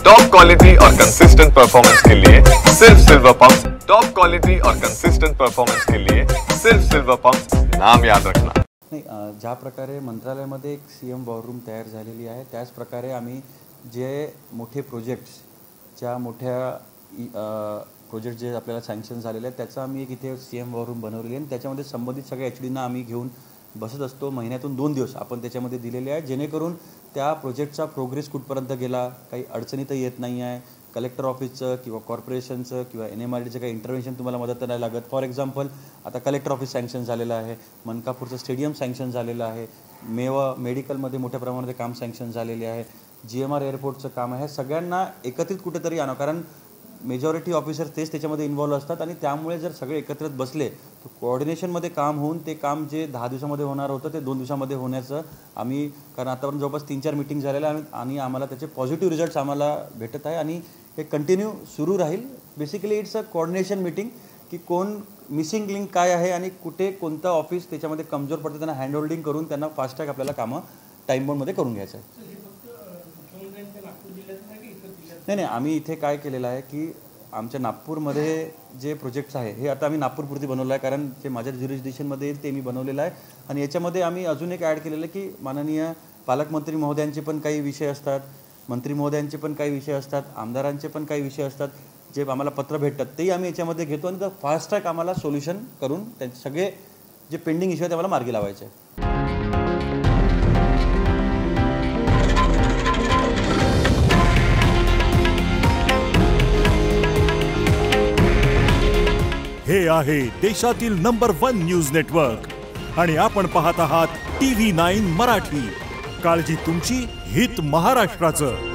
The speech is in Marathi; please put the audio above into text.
टॉप क्वालिटी और कंसिस्टेंट परफॉर्मेंस के लिए सिर्फ सिल्वर पंप। टॉप क्वालिटी और कंसिस्टेंट परफॉर्मेंस के लिए सिर्फ सिल्वर पंप, नाम याद रखना। नाही, ज्या प्रकारे मंत्रालयामध्ये एक सीएम वॉर रूम तयार झालेली आहे त्याच प्रकारे आम्ही जे मोठे प्रोजेक्ट्स ज्या मोठ्या प्रोजेक्ट जे आपल्याला सँक्शन झालेले आहेत त्याचा आम्ही एक इथे सीएम वॉर रूम बनवलेली आहे आणि त्याच्यामध्ये संबंधित सगळ्या एचडींना आम्ही घेऊन बसत असतो। महिन्यातून 2 दिवस आपण त्याच्यामध्ये दिलेले आहे जेणेकरून त्या प्रोजेक्टचा प्रोग्रेस कुठपर्यंत गेला, काही अडचणी तर येत नाही आहे, कलेक्टर ऑफिसचं किंवा कॉर्पोरेशनचं किंवा NMRDचं काही इंटरव्हेन्शन तुम्हाला मदत नाही लागत। फॉर एक्झाम्पल आता कलेक्टर ऑफिस सँक्शन झालेलं आहे, मनकापूरचं स्टेडियम सँक्शन झालेलं आहे, मेवा मेडिकलमध्ये मोठ्या प्रमाणात काम सँक्शन झालेले आहे, GMR एअरपोर्टचं काम आहे। सगळ्यांना एकत्रित कुठेतरी आणा, कारण मेजॉरिटी ऑफिसर तेच त्याच्यामध्ये इन्व्हॉल्व असतात आणि त्यामुळे जर सगळे एकत्रित बसले तर कोऑर्डिनेशनमध्ये काम होऊन ते काम जे 10 दिवसामध्ये होणार होतं ते 2 दिवसामध्ये होण्याचं आम्ही, कारण आतापर्यंत जवळपास 3-4 मीटिंग झालेल्या आणि आम्हाला त्याचे पॉझिटिव्ह रिझल्ट्स आम्हाला भेटत आहे आणि हे कंटिन्यू सुरू राहील। Basically it's a coordination meeting की कोण मिसिंग लिंक काय आहे आणि कुठे कोणतं ऑफिस त्याच्यामध्ये कमजोर पडतं त्यांना हँड होल्डिंग करून त्यांना फास्ट ट्रॅक आपल्याला कामं टाईम बाउंडमध्ये करून घ्यायचं आहे। नाही, आम्ही इथे काय केलेलं आहे की आमच्या नागपूरमध्ये जे प्रोजेक्ट्स आहे हे आता आम्ही नागपूरपुरती बनवलं आहे, कारण जे माझ्या ज्युरिस्डिक्शनमध्ये येईल ते मी बनवलेलं आहे आणि याच्यामध्ये आम्ही अजून एक ॲड केलेलं आहे की माननीय पालकमंत्री महोदयांचे पण काही विषय असतात, मंत्री महोदयांचे पण काही विषय असतात, आमदारांचे पण काही विषय असतात जे आम्हाला पत्र भेटतात तेही आम्ही याच्यामध्ये घेतो आणि फास्ट ट्रॅक आम्हाला सोल्युशन करून त्यांचे सगळे जे पेंडिंग इश्यू आहेत ते आम्हाला मार्गी लावायचे आहे। हे आहे देशातील नंबर 1 न्यूज नेटवर्क आणि आपण पाहत आहात TV9 मराठी। काळजी तुमची, हित महाराष्ट्राचं।